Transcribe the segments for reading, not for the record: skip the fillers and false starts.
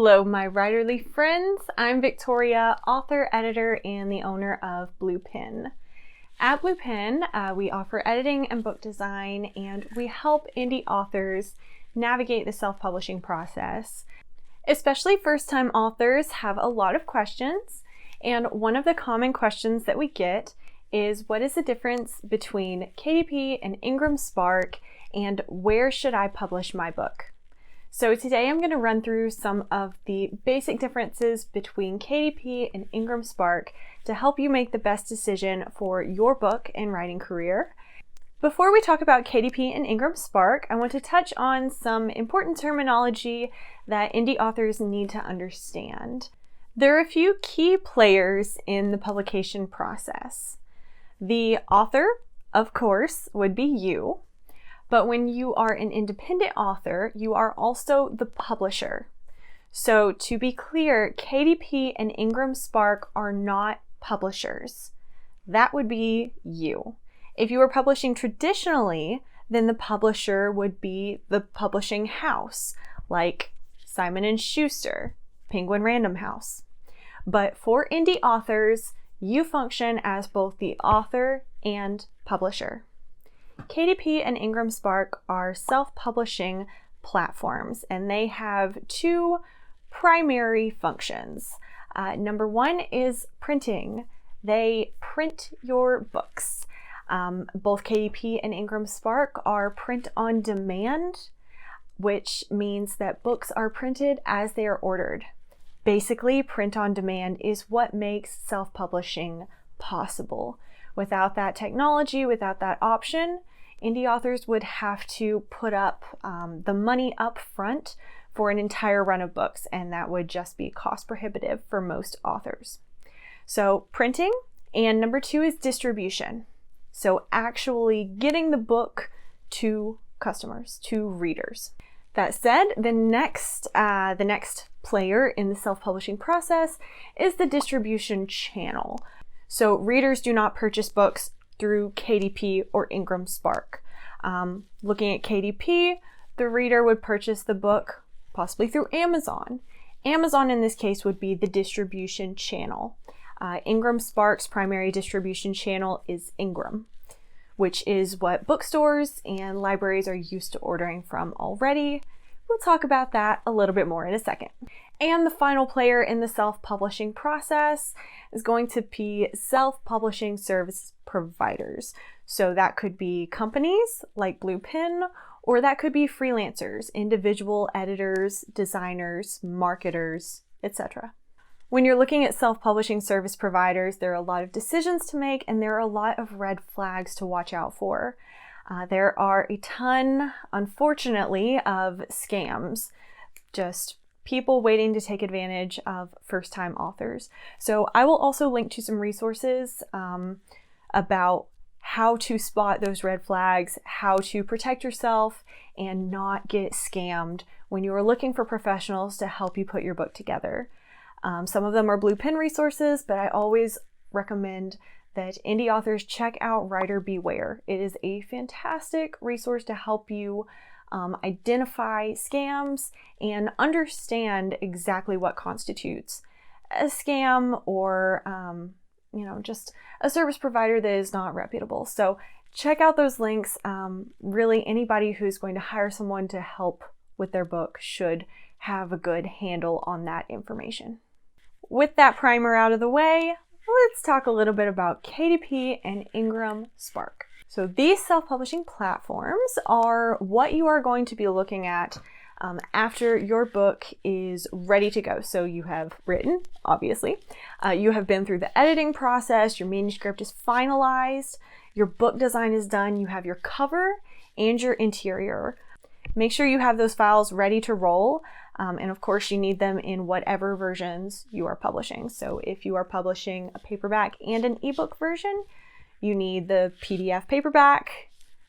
Hello, my writerly friends. I'm Victoria, author, editor, and the owner of Blue Pen. At Blue Pen, we offer editing and book design, and we help indie authors navigate the self-publishing process. Especially first-time authors have a lot of questions, and one of the common questions that we get is, what is the difference between KDP and IngramSpark, and where should I publish my book? So today I'm going to run through some of the basic differences between KDP and IngramSpark to help you make the best decision for your book and writing career. Before we talk about KDP and IngramSpark, I want to touch on some important terminology that indie authors need to understand. There are a few key players in the publication process. The author, of course, would be you. But when you are an independent author, you are also the publisher. So to be clear, KDP and IngramSpark are not publishers. That would be you. If you were publishing traditionally, then the publisher would be the publishing house, like Simon & Schuster, Penguin Random House. But for indie authors, you function as both the author and publisher. KDP and IngramSpark are self-publishing platforms, and they have two primary functions. Number one is printing. They print your books. Both KDP and IngramSpark are print on demand, which means that books are printed as they are ordered. Basically, print on demand is what makes self-publishing possible. Without that technology, without that option, indie authors would have to put up the money up front for an entire run of books, and that would just be cost prohibitive for most authors. So printing, and number two is distribution. So actually getting the book to customers, to readers. That said, the next player in the self-publishing process is the distribution channel. So readers do not purchase books through KDP or IngramSpark. Looking at KDP, the reader would purchase the book possibly through Amazon. Amazon in this case would be the distribution channel. IngramSpark's primary distribution channel is Ingram, which is what bookstores and libraries are used to ordering from already. We'll talk about that a little bit more in a second. And the final player in the self-publishing process is going to be self-publishing service providers. So that could be companies like Blue Pen, or that could be freelancers, individual editors, designers, marketers, etc. When you're looking at self-publishing service providers, there are a lot of decisions to make, and there are a lot of red flags to watch out for. There are a ton, unfortunately, of scams, just people waiting to take advantage of first-time authors. So I will also link to some resources about how to spot those red flags, how to protect yourself and not get scammed when you are looking for professionals to help you put your book together. Some of them are Blue Pen resources, but I always recommend that indie authors check out Writer Beware. It is a fantastic resource to help you identify scams and understand exactly what constitutes a scam or just a service provider that is not reputable. So check out those links. Really, anybody who's going to hire someone to help with their book should have a good handle on that information. With that primer out of the way, let's talk a little bit about KDP and IngramSpark. So these self-publishing platforms are what you are going to be looking at after your book is ready to go. So you have written, obviously, you have been through the editing process, your manuscript is finalized, your book design is done, you have your cover and your interior. Make sure you have those files ready to roll. And of course, you need them in whatever versions you are publishing. So if you are publishing a paperback and an ebook version, you need the PDF paperback,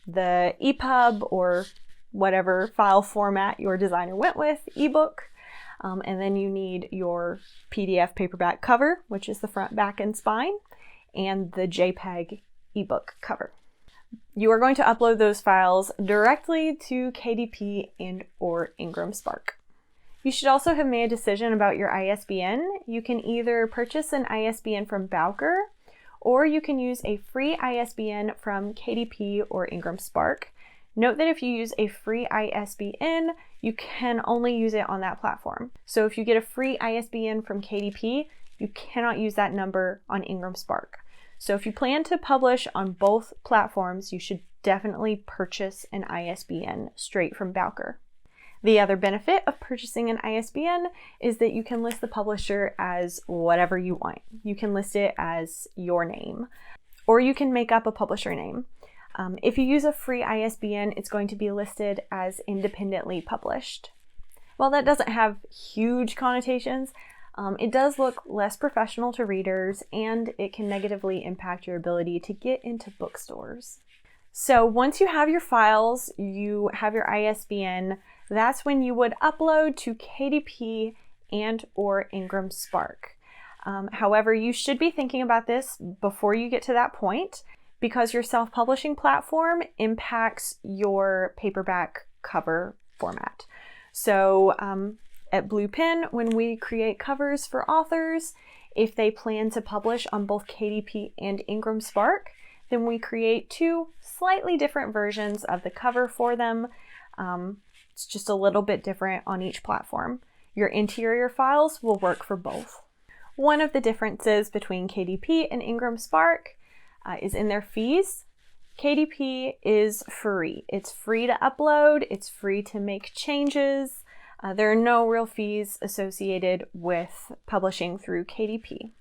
the EPUB, or whatever file format your designer went with, ebook. And then you need your PDF paperback cover, which is the front, back, and spine, and the JPEG ebook cover. You are going to upload those files directly to KDP and or IngramSpark. You should also have made a decision about your ISBN. You can either purchase an ISBN from Bowker, or you can use a free ISBN from KDP or IngramSpark. Note that if you use a free ISBN, you can only use it on that platform. So if you get a free ISBN from KDP, you cannot use that number on IngramSpark. So if you plan to publish on both platforms, you should definitely purchase an ISBN straight from Bowker. The other benefit of purchasing an ISBN is that you can list the publisher as whatever you want. You can list it as your name, or you can make up a publisher name. If you use a free ISBN, it's going to be listed as independently published. While that doesn't have huge connotations, it does look less professional to readers, and it can negatively impact your ability to get into bookstores. So once you have your files, you have your ISBN, that's when you would upload to KDP and or IngramSpark. However, you should be thinking about this before you get to that point, because your self-publishing platform impacts your paperback cover format. So at Blue Pen, when we create covers for authors, if they plan to publish on both KDP and IngramSpark, then we create two slightly different versions of the cover for them. It's just a little bit different on each platform. Your interior files will work for both. One of the differences between KDP and IngramSpark is in their fees. KDP is free. It's free to upload, it's free to make changes. There are no real fees associated with publishing through KDP.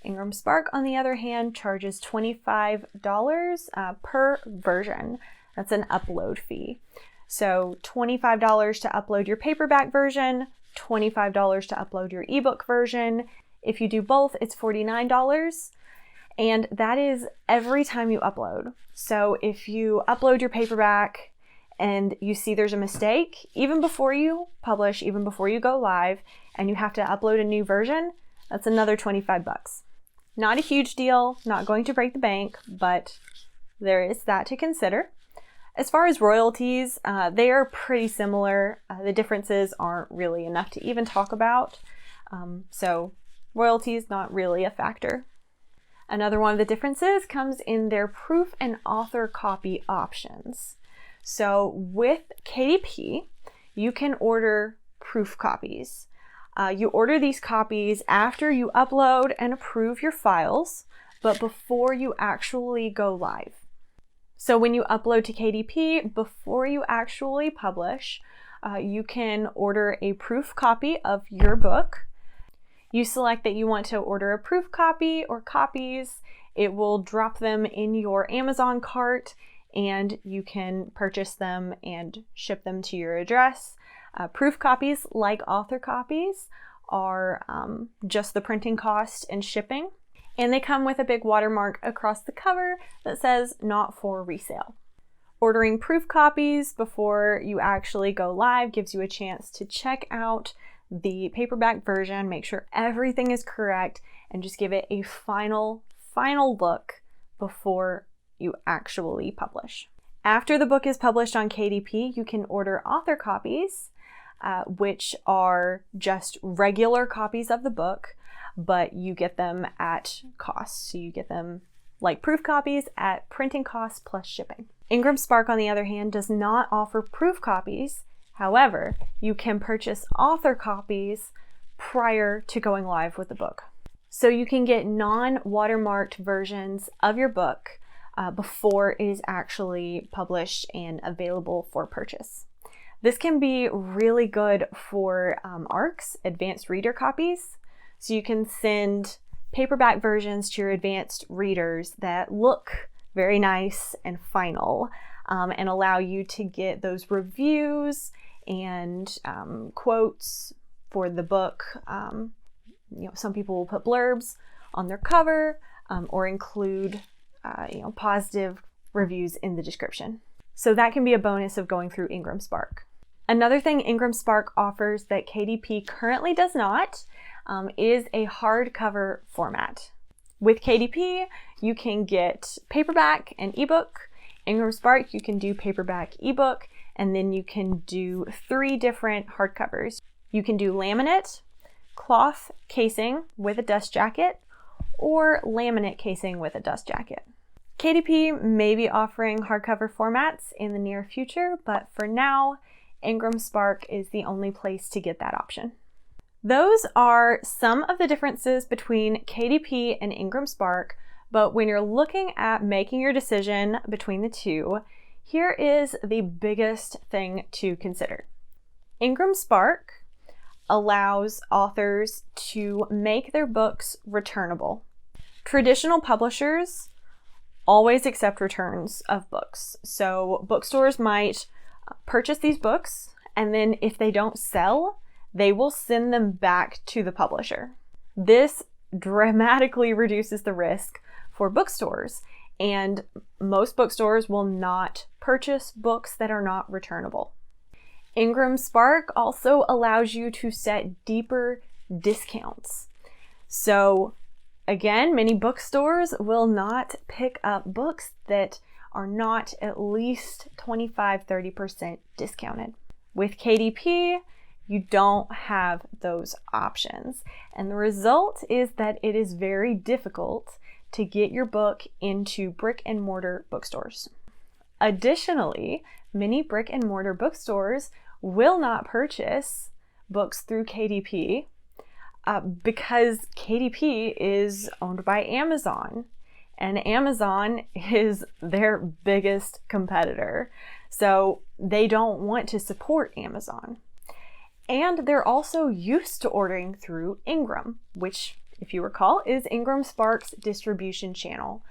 IngramSpark, on the other hand, charges $25 per version. That's an upload fee. So $25 to upload your paperback version, $25 to upload your ebook version. If you do both, it's $49. And that is every time you upload. So if you upload your paperback and you see there's a mistake, even before you publish, even before you go live, and you have to upload a new version, that's another $25. Not a huge deal, not going to break the bank, but there is that to consider. As far as royalties, they are pretty similar. The differences aren't really enough to even talk about. So royalties, not really a factor. Another one of the differences comes in their proof and author copy options. So with KDP, you can order proof copies. You order these copies after you upload and approve your files, but before you actually go live. So when you upload to KDP, before you actually publish, you can order a proof copy of your book. You select that you want to order a proof copy or copies. It will drop them in your Amazon cart, and you can purchase them and ship them to your address. Proof copies, like author copies, are just the printing cost and shipping. And they come with a big watermark across the cover that says "not for resale." Ordering proof copies before you actually go live gives you a chance to check out the paperback version, make sure everything is correct, and just give it a final look before you actually publish. After the book is published on KDP, you can order author copies, which are just regular copies of the book, but you get them at cost. So you get them like proof copies at printing costs plus shipping. IngramSpark, on the other hand, does not offer proof copies. However, you can purchase author copies prior to going live with the book. So you can get non-watermarked versions of your book before it is actually published and available for purchase. This can be really good for ARCs, advanced reader copies. So you can send paperback versions to your advanced readers that look very nice and final, and allow you to get those reviews and quotes for the book. Some people will put blurbs on their cover or include positive reviews in the description. So that can be a bonus of going through IngramSpark. Another thing IngramSpark offers that KDP currently does not is a hardcover format. With KDP, you can get paperback and ebook. IngramSpark, you can do paperback, ebook, and then you can do 3 different hardcovers. You can do laminate, cloth casing with a dust jacket, or laminate casing with a dust jacket. KDP may be offering hardcover formats in the near future, but for now, IngramSpark is the only place to get that option. Those are some of the differences between KDP and IngramSpark, but when you're looking at making your decision between the two, here is the biggest thing to consider. IngramSpark allows authors to make their books returnable. Traditional publishers always accept returns of books. So bookstores might purchase these books, and then if they don't sell, they will send them back to the publisher. This dramatically reduces the risk for bookstores, and most bookstores will not purchase books that are not returnable. IngramSpark also allows you to set deeper discounts. So again, many bookstores will not pick up books that are not at least 25-30% discounted. With KDP, you don't have those options. And the result is that it is very difficult to get your book into brick and mortar bookstores. Additionally, many brick and mortar bookstores will not purchase books through KDP because KDP is owned by Amazon, and Amazon is their biggest competitor. So they don't want to support Amazon. And they're also used to ordering through Ingram, which, if you recall, is IngramSpark's distribution channel.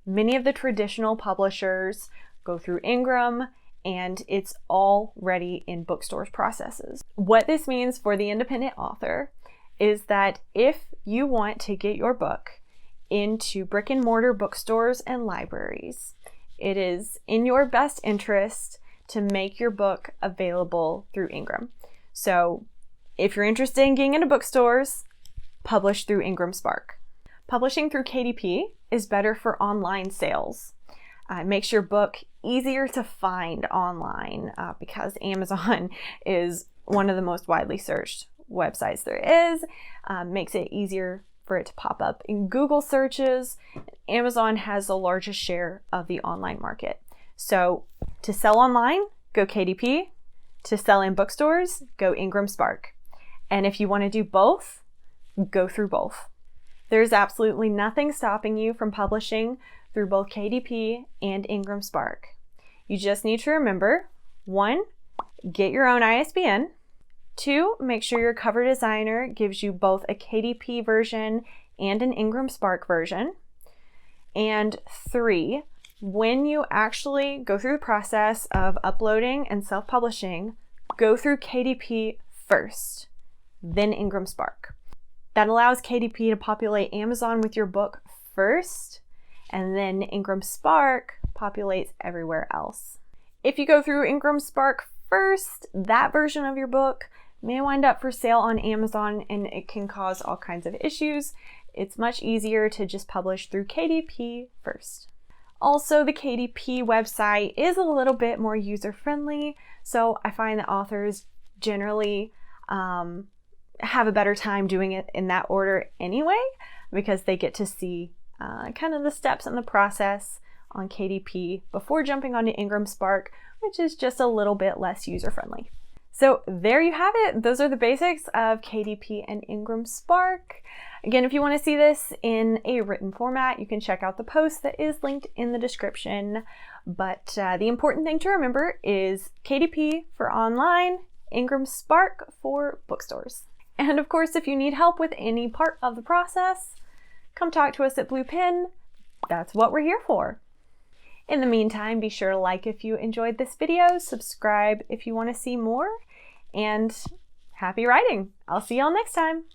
Many of the traditional publishers go through Ingram, and it's already in bookstores' processes. What this means for the independent author is that if you want to get your book into brick and mortar bookstores and libraries, it is in your best interest to make your book available through Ingram. So if you're interested in getting into bookstores, publish through IngramSpark. Publishing through KDP is better for online sales. It makes your book easier to find online because Amazon is one of the most widely searched websites there is. Makes it easier for it to pop up in Google searches. Amazon has the largest share of the online market. So to sell online, go KDP. To sell in bookstores, go IngramSpark. And if you want to do both, go through both. There's absolutely nothing stopping you from publishing through both KDP and IngramSpark. You just need to remember, 1, get your own ISBN. 2, make sure your cover designer gives you both a KDP version and an IngramSpark version. And 3, when you actually go through the process of uploading and self-publishing, go through KDP first, then IngramSpark. That allows KDP to populate Amazon with your book first, and then IngramSpark populates everywhere else. If you go through IngramSpark first, that version of your book may wind up for sale on Amazon, and it can cause all kinds of issues. It's much easier to just publish through KDP first. Also, the KDP website is a little bit more user-friendly, so I find that authors generally have a better time doing it in that order anyway, because they get to see kind of the steps in the process on KDP before jumping onto IngramSpark, which is just a little bit less user-friendly. So there you have it. Those are the basics of KDP and IngramSpark. Again, if you want to see this in a written format, you can check out the post that is linked in the description. But the important thing to remember is KDP for online, IngramSpark for bookstores. And of course, if you need help with any part of the process, come talk to us at Blue Pen. That's what we're here for. In the meantime, be sure to like if you enjoyed this video, subscribe if you want to see more, and happy writing! I'll see y'all next time.